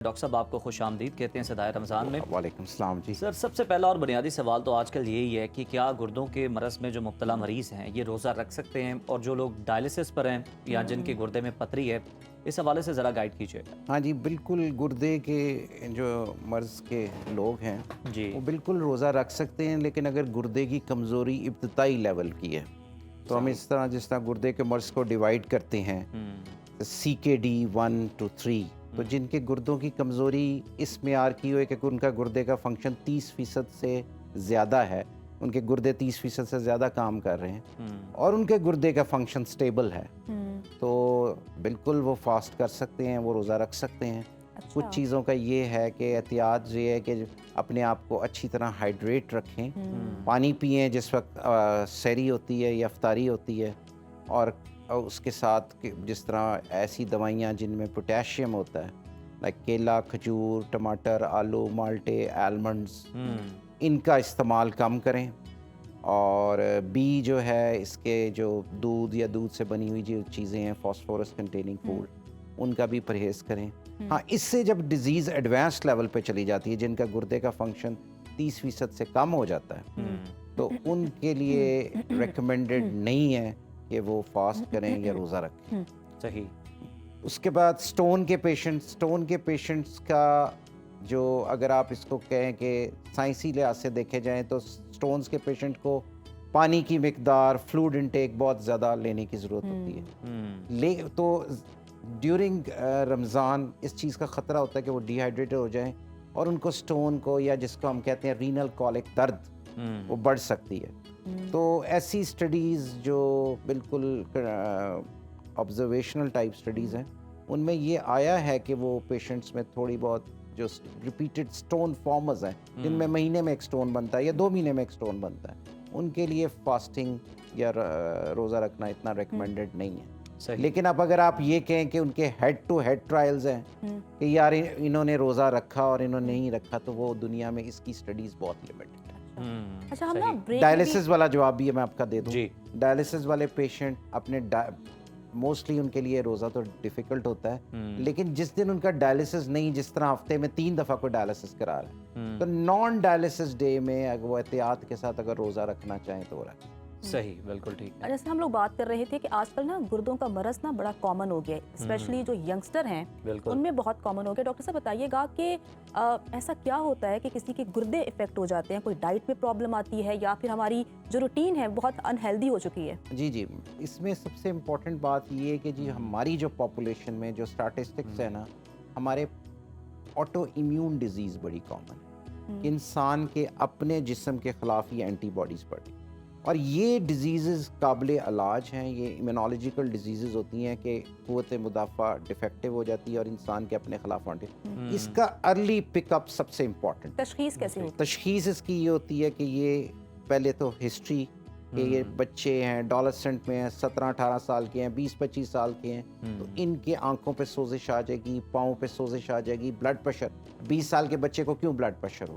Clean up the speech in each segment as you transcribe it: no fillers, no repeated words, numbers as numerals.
Doctor صاحب آپ کو خوش آمدید کہتے ہیں صدائے رمضان میں۔ وعلیکم السلام جی۔ سر سب سے پہلا اور بنیادی سوال تو آج کل یہی ہے کہ کیا گردوں کے مرض میں جو مبتلا مریض ہیں یہ روزہ رکھ سکتے ہیں، اور جو لوگ ڈائلسس پر ہیں یا جن کے گردے میں پتھری ہے، اس حوالے سے ذرا گائیڈ کیجیے۔ ہاں جی بالکل، گردے کے جو مرض کے لوگ ہیں جی وہ بالکل روزہ رکھ سکتے ہیں، لیکن اگر گردے کی کمزوری ابتدائی لیول کی ہے تو ہم اس طرح جس طرح گردے کے مرض کو ڈیوائیڈ کرتے ہیں CKD 1 to 3، تو جن کے گردوں کی کمزوری اس معیار کی ہوئے کہ ان کا گردے کا فنکشن 30% سے زیادہ ہے، ان کے گردے 30% سے زیادہ کام کر رہے ہیں اور ان کے گردے کا فنکشن سٹیبل ہے، تو بالکل وہ فاسٹ کر سکتے ہیں، وہ روزہ رکھ سکتے ہیں۔ کچھ چیزوں کا یہ ہے کہ احتیاط یہ ہے کہ اپنے آپ کو اچھی طرح ہائیڈریٹ رکھیں، پانی پئیں جس وقت سحری ہوتی ہے یا افطاری ہوتی ہے، اور اس کے ساتھ جس طرح ایسی دوائیاں جن میں پوٹیشیم ہوتا ہے، لائک کیلا، کھجور، ٹماٹر، آلو، مالٹے، آلمنڈز، ان کا استعمال کم کریں، اور بی جو ہے اس کے جو دودھ یا دودھ سے بنی ہوئی جو چیزیں ہیں فاسفورس کنٹیننگ فوڈ، ان کا بھی پرہیز کریں۔ ہاں، اس سے جب ڈیزیز ایڈوانس لیول پہ چلی جاتی ہے، جن کا گردے کا فنکشن 30% سے کم ہو جاتا ہے، تو ان کے لیے ریکمینڈڈ نہیں ہے کہ وہ فاسٹ کریں یا روزہ رکھیں۔ صحیح۔ اس کے بعد سٹون کے پیشنٹس کا جو اگر آپ اس کو کہیں کہ سائنسی لحاظ سے دیکھے جائیں تو سٹونز کے پیشنٹ کو پانی کی مقدار، فلوڈ انٹیک بہت زیادہ لینے کی ضرورت ہوتی ہے، تو ڈیورنگ رمضان اس چیز کا خطرہ ہوتا ہے کہ وہ ڈی ہائیڈریٹ ہو جائیں اور ان کو سٹون کو، یا جس کو ہم کہتے ہیں رینل کولک، درد، وہ بڑھ سکتی ہے۔ تو ایسی سٹڈیز جو بالکل آبزرویشنل ٹائپ سٹڈیز ہیں، ان میں یہ آیا ہے کہ وہ پیشنٹس میں تھوڑی بہت جو ریپیٹڈ سٹون فارمز ہیں، جن میں مہینے میں ایک سٹون بنتا ہے یا 2 مہینے میں ایک سٹون بنتا ہے، ان کے لیے فاسٹنگ یا روزہ رکھنا اتنا ریکمینڈڈ نہیں ہے۔ لیکن اب اگر آپ یہ کہیں کہ ان کے ہیڈ ٹو ہیڈ ٹرائلز ہیں کہ یار انہوں نے روزہ رکھا اور انہوں نے نہیں رکھا، تو وہ دنیا میں اس کی سٹڈیز بہت لمیٹڈ ہے۔ ڈائلسس والا جواب بھی میں آپ کا دے دوں۔ ڈائلسس والے پیشنٹ اپنے موسٹلی ان کے لیے روزہ تو ڈیفیکلٹ ہوتا ہے، لیکن جس دن ان کا ڈائلسس نہیں، جس طرح ہفتے میں 3 دفعہ کوئی ڈائلسس کرا رہا ہے، تو نان ڈائلسس ڈے میں اگر وہ احتیاط کے ساتھ اگر روزہ رکھنا چاہیں تو رکھیں۔ صحیح، بالکل ٹھیک ہے۔ جیسے ہم لوگ بات کر رہے تھے کہ آج کل نا گردوں کا مرض نا بڑا کامن ہو گیا ہے، اسپیشلی جو ینگسٹر ہیں ان میں بہت کامن ہو گیا۔ ڈاکٹر صاحب بتائیے گا کہ ایسا کیا ہوتا ہے کہ کسی کے گردے افیکٹ ہو جاتے ہیں؟ کوئی ڈائٹ میں پرابلم آتی ہے یا پھر ہماری جو روٹین ہے بہت انہیلدی ہو چکی ہے؟ جی، اس میں سب سے امپورٹنٹ بات یہ ہے کہ جی ہماری جو پاپولیشن میں جو اسٹیٹسٹکس ہے نا، ہمارے آٹو امیون ڈیزیز بڑی کامن ہے، انسان کے اپنے جسم کے خلاف ہی اینٹی باڈیز بڑھتی، اور یہ ڈیزیزز قابل علاج ہیں، یہ امیونالوجیکل ڈیزیزز ہوتی ہیں کہ قوت مدافع ڈیفیکٹیو ہو جاتی ہے اور انسان کے اپنے خلاف اس کا ارلی پک اپ سب سے امپورٹنٹ۔ تشخیص کیسے ہوتی ہے؟ تشخیص اس کی یہ ہوتی ہے کہ یہ پہلے تو ہسٹری کہ یہ بچے ہیں ایڈولسنٹ میں ہیں، 17-18 سال کے ہیں، 20-25 سال کے ہیں، تو ان کے آنکھوں پہ سوزش آ جائے گی، پاؤں پہ سوزش آ جائے گی، بلڈ پریشر، 20 سال کے بچے کو کیوں بلڈ پریشر ہو،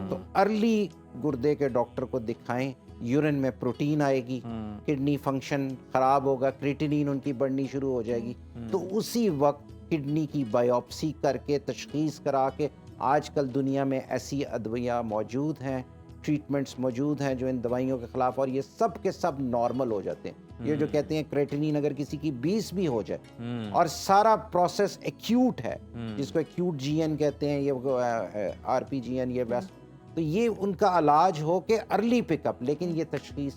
تو ارلی گردے کے ڈاکٹر کو دکھائیں۔ یورین میں پروٹین آئے گی، کڈنی فنکشن خراب ہوگا، کریٹینین ان کی بڑھنی شروع ہو جائے گی، تو اسی وقت کڈنی کی بائیوپسی کر کے تشخیص کرا کے، آج کل دنیا میں ایسی ادویاں موجود ہیں، ٹریٹمنٹس موجود ہیں جو ان دوائیوں کے خلاف، اور یہ سب کے سب نارمل ہو جاتے ہیں۔ یہ جو کہتے ہیں کریٹینین اگر کسی کی 20 بھی ہو جائے اور سارا پروسیس ایکیوٹ ہے، جس کو ایکیوٹ GN کہتے ہیں، یہ RPGN، یہ ویسٹ، تو یہ ان کا علاج ہو کہ ارلی پک اپ، لیکن یہ تشخیص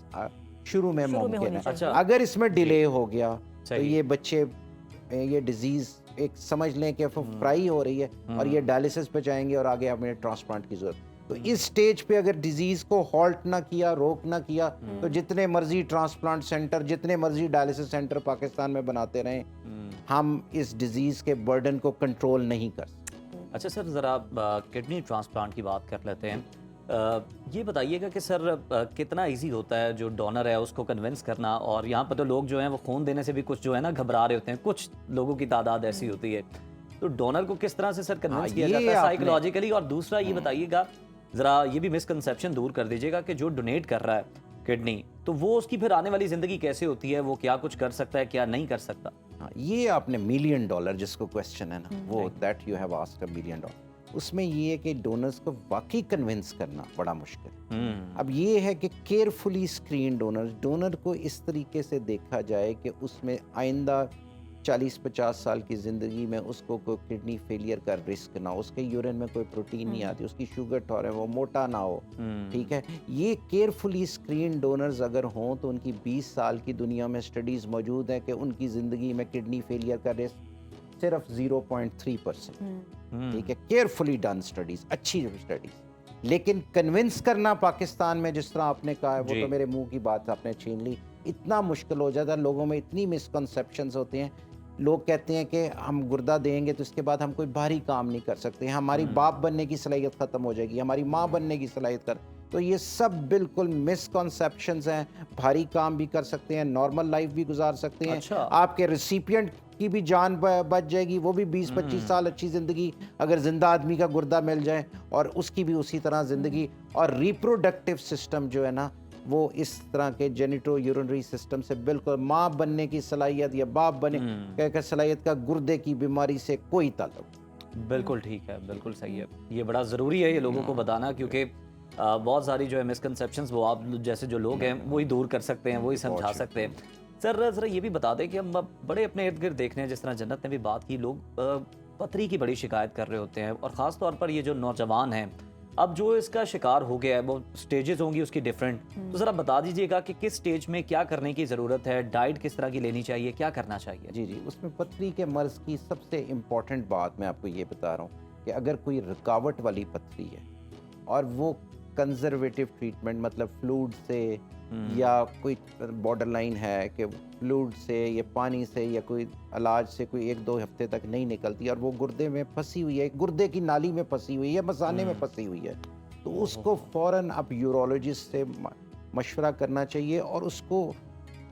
شروع میں ممکن ہے۔ اگر اس میں ڈیلے ہو گیا تو یہ بچے یہ ڈیزیز ایک سمجھ لیں کہ فرائی ہو رہی ہے اور یہ ڈائلسس پہ جائیں گے اور آگے ہمیں ٹرانسپلانٹ کی ضرورت۔ تو اس سٹیج پہ اگر ڈیزیز کو ہالٹ نہ کیا، روک نہ کیا، تو جتنے مرضی ٹرانسپلانٹ سینٹر، جتنے مرضی ڈائلسس سینٹر پاکستان میں بناتے رہیں، ہم اس ڈیزیز کے برڈن کو کنٹرول نہیں کر سکتے۔ اچھا سر، ذرا کڈنی ٹرانسپلانٹ کی بات کر لیتے ہیں۔ یہ بتائیے گا کہ سر کتنا ایزی ہوتا ہے جو ڈونر ہے اس کو کنونس کرنا، اور یہاں پر تو لوگ جو ہیں وہ خون دینے سے بھی کچھ جو ہے نا گھبرا رہے ہوتے ہیں، کچھ لوگوں کی تعداد ایسی ہوتی ہے، تو ڈونر کو کس طرح سے سر کنونس کیا جاتا ہے سائیکولوجیکلی؟ اور دوسرا یہ بتائیے گا، ذرا یہ بھی مسکنسیپشن دور کر دیجیے گا کہ جو ڈونیٹ کر رہا ہے کڈنی، تو وہ اس کی پھر آنے والی زندگی کیسے ہوتی ہے، وہ کیا کچھ کر سکتا ہے، کیا نہیں کر سکتا؟ हाँ, ये आपने $1 मिलियन जिसको क्वेश्चन है ना, वो that you have asked $1 million, उसमें ये है कि डोनर्स को वाकई कन्विंस करना बड़ा मुश्किल है। अब ये है कि केयरफुली स्क्रीन डोनर को इस तरीके से देखा जाए कि उसमें आइंदा 40-50 साल की ज़िंदगी में उसको कोई किडनी फेलियर का रिस्क ना हो, उसके यूरिन में कोई प्रोटीन नहीं आती, उसकी शुगर टॉलरेंस वो मोटा ना हो, ठीक है। ये केयरफुली स्क्रीन डोनर्स अगर हों तो उनकी 20 साल की दुनिया में स्टडीज़ मौजूद हैं कि उनकी ज़िंदगी में किडनी फेलियर का रिस्क सिर्फ 0.3%, ठीक है। केयरफुली डन स्टडीज़, अच्छी स्टडीज़। लेकिन कन्विंस करना पाकिस्तान में जिस तरह आपने कहा है, वो तो मेरे मुंह की बात आपने छीन ली, इतना मुश्किल हो जाता है। लोगों में इतनी मिसकंसेप्शंस होते हैं, लोग कहते हैं कि हम गुर्दा देंगे तो इसके बाद हम कोई भारी काम नहीं कर सकते, हमारी बाप बनने की सलाहियत ख़त्म हो जाएगी, हमारी माँ बनने की सलाहियत कर, तो ये सब बिल्कुल मिसकंसेप्शंस हैं। भारी काम भी कर सकते हैं, नॉर्मल लाइफ भी गुजार सकते हैं। अच्छा। आपके रेसिपिएंट की भी जान बच जाएगी, वो भी 20-25 साल अच्छी ज़िंदगी, अगर ज़िंदा आदमी का गुर्दा मिल जाए, और उसकी भी उसी तरह ज़िंदगी। और रिप्रोडक्टिव सिस्टम जो है ना, वो इस तरह के जेनिटो यूरिनरी सिस्टम से बिल्कुल माँ बनने की सलाहियत या बाप बनने की सलाहियत का गुर्दे की बीमारी से कोई ताल्लुक। बिल्कुल ठीक है, बिल्कुल सही है। ये बड़ा ज़रूरी है ये लोगों को बताना, क्योंकि बहुत सारी जो है मिसकंसेप्शंस वो आप जैसे जो लोग हैं वही दूर कर सकते हैं, वही समझा सकते हैं। सर ज़रा ये भी बता दें कि हम बड़े अपने इर्द गिर्द देखने हैं, जिस तरह जन्नत ने भी बात की, लोग पथरी की बड़ी शिकायत कर रहे होते हैं, और ख़ास तौर पर ये जो नौजवान हैं अब जो इसका शिकार हो गया है, वो स्टेजेस होंगी उसकी डिफरेंट, तो ज़रा बता दीजिएगा कि किस स्टेज में क्या करने की ज़रूरत है, डाइट किस तरह की लेनी चाहिए, क्या करना चाहिए? जी, उसमें पथरी के मर्ज़ की सबसे इम्पॉर्टेंट बात मैं आपको ये बता रहा हूँ कि अगर कोई रुकावट वाली पथरी है और वो कंजर्वेटिव ट्रीटमेंट मतलब फ्लूइड से या कोई बॉर्डर लाइन है कि फ्लूइड से या पानी से या कोई इलाज से कोई 1-2 हफ्ते तक नहीं निकलती और वो गुर्दे में फंसी हुई है, गुर्दे की नाली में फंसी हुई है, मसाने में फंसी हुई है, तो उसको फ़ौरन आप यूरोलॉजिस्ट से मशवरा करना चाहिए। और उसको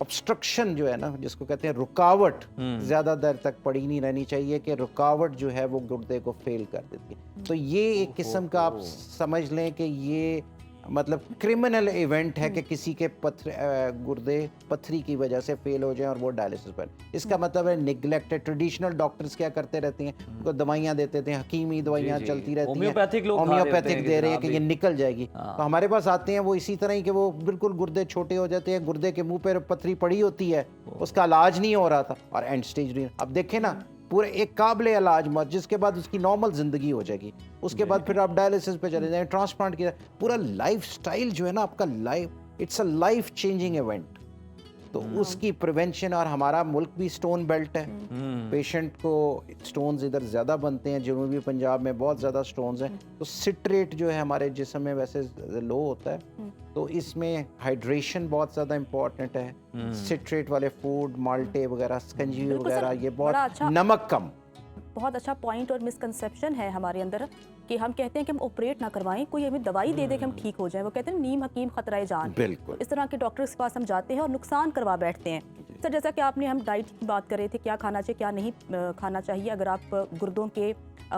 ऑब्स्ट्रक्शन जो है ना, जिसको कहते हैं रुकावट, ज़्यादा देर तक पड़ी नहीं रहनी चाहिए कि रुकावट जो है वो गुर्दे को फेल कर देती है। तो ये एक किस्म का आप समझ लें कि ये मतलब क्रिमिनल इवेंट है कि किसी के गुर्दे पथरी की वजह से फेल हो जाएं और वो डायलिसिस पर। इसका मतलब है निगलेक्टेड। ट्रेडिशनल डॉक्टर्स क्या करते रहते हैं, उनको दवाइयाँ देते थे, हकीमी दवाइयाँ चलती रहती हैं, होम्योपैथिक दे रहे हैं कि ये निकल जाएगी। तो हमारे पास आते हैं वो इसी तरह ही कि वो बिल्कुल गुर्दे छोटे हो जाते हैं, गुर्दे के मुंह पर पथरी पड़ी होती है, उसका इलाज नहीं हो रहा था और एंड स्टेज। अब देखें ना, पूरे एक काबिल इलाज मत, जिसके बाद उसकी नॉर्मल ज़िंदगी हो जाएगी, उसके बाद फिर आप डायलिसिस पे चले जाएं, ट्रांसप्लांट की, पूरा लाइफ स्टाइल जो है ना आपका, life, it's a life changing event. तो उसकी प्रिवेंशन, और हमारा मुल्क भी स्टोन बेल्ट है, पेशेंट को स्टोन्स इधर ज़्यादा बनते हैं, जनूबी पंजाब में बहुत ज़्यादा स्टोन्स हैं, तो सिट्रेट जो है हमारे जिस्म में वैसे लो होता है, तो इसमें हाइड्रेशन बहुत ज़्यादा इम्पॉर्टेंट है। सिट्रेट वाले फूड, माल्टे वगैरह, स्कंजी वगैरह, ये बहुत अच्छा, नमक कम। बहुत अच्छा पॉइंट और मिसकंसेप्शन है हमारे अंदर कि हम कहते हैं कि हम ऑपरेट ना करवाएं, कोई हमें दवाई दे दे कि हम ठीक हो जाएं। वो कहते हैं नीम हकीम खतरा जान। बिल्कुल इस तरह के डॉक्टर्स के पास हम जाते हैं और नुकसान करवा बैठते हैं। सर, जैसा कि आपने, हम डाइट की बात कर रहे थे, क्या खाना चाहिए क्या नहीं खाना चाहिए अगर आप गुर्दों के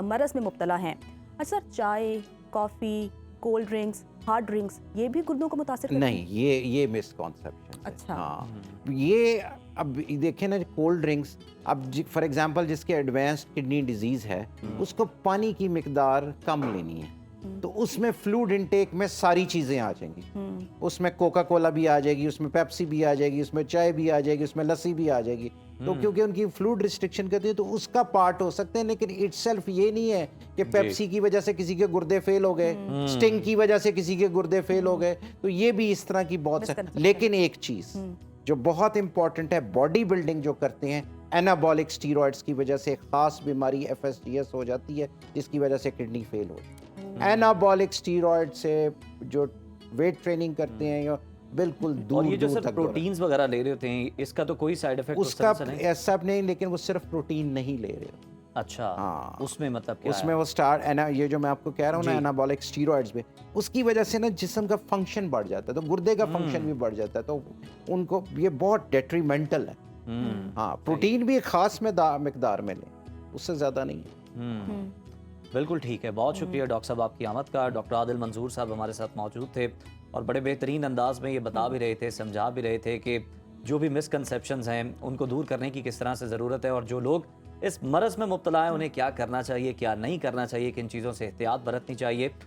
मरज़ में मुब्तला हैं। अच्छा सर, चाय, coffee, cold drinks, hard drinks, ये भी गुर्दों को मुतासिर करती नहीं, ये मिसकॉन्सेप्शन। अच्छा। हाँ, ये अब देखें ना, कोल्ड ड्रिंक्स, अब फॉर एग्जांपल जिसके एडवांस्ड किडनी डिजीज़ है, उसको पानी की मिकदार कम लेनी है, तो उसमें फ्लूइड इनटेक में सारी चीज़ें आ जाएंगी, उसमें कोका कोला भी आ जाएगी, उसमें पेप्सी भी आ जाएगी, उसमें चाय भी आ जाएगी, उसमें लस्सी भी आ जाएगी। तो क्योंकि उनकी फ्लूइड रिस्ट्रिक्शन करती है तो उसका पार्ट हो सकते हैं, लेकिन इटसेल्फ ये नहीं है कि पेप्सी की वजह से किसी के गुर्दे फेल हो गए, स्टिंग की वजह से किसी के गुर्दे फेल हो गए, तो ये भी इस तरह की बहुत सारी। लेकिन एक चीज़ जो बहुत इंपॉर्टेंट है, बॉडी बिल्डिंग जो करते हैं, एनाबॉलिक स्टीरॉइड्स की वजह से खास बीमारी FSGS हो जाती है, जिसकी वजह से किडनी फेल हो जाती है। एनाबॉलिक स्टीरॉइड से जो वेट ट्रेनिंग करते हैं, या बिल्कुल दूर और ये जो दूर सर तक प्रोटीन्स वगैरह ले रहे होते हैं, इसका तो कोई साइड इफेक्ट उसका ऐसा नहीं, लेकिन वो सिर्फ प्रोटीन नहीं ले रहे। अच्छा, हाँ, उसमें मतलब क्या उसमें वो ये जो मैं आपको कह रहा हूँ ना, एनाबॉलिक स्टीरॉइड्स पे, उसकी वजह से ना जिस्म का फंक्शन बढ़ जाता है, तो गुर्दे का फंक्शन भी बढ़ जाता है, तो उनको ये बहुत डेट्रीमेंटल है। हाँ, प्रोटीन भी एक खास मिकदार में लें, उससे ज़्यादा नहीं है। बिल्कुल ठीक है। बहुत शुक्रिया डॉक्टर साहब आपकी आमद का। डॉक्टर आदिल मंजूर साहब हमारे साथ मौजूद थे और बड़े बेहतरीन अंदाज में ये बता भी रहे थे, समझा भी रहे थे कि جو بھی مسکنسیپشنز ہیں ان کو دور کرنے کی کس طرح سے ضرورت ہے، اور جو لوگ اس مرض میں مبتلا ہیں انہیں کیا کرنا چاہیے، کیا نہیں کرنا چاہیے، کن چیزوں سے احتیاط برتنی چاہیے،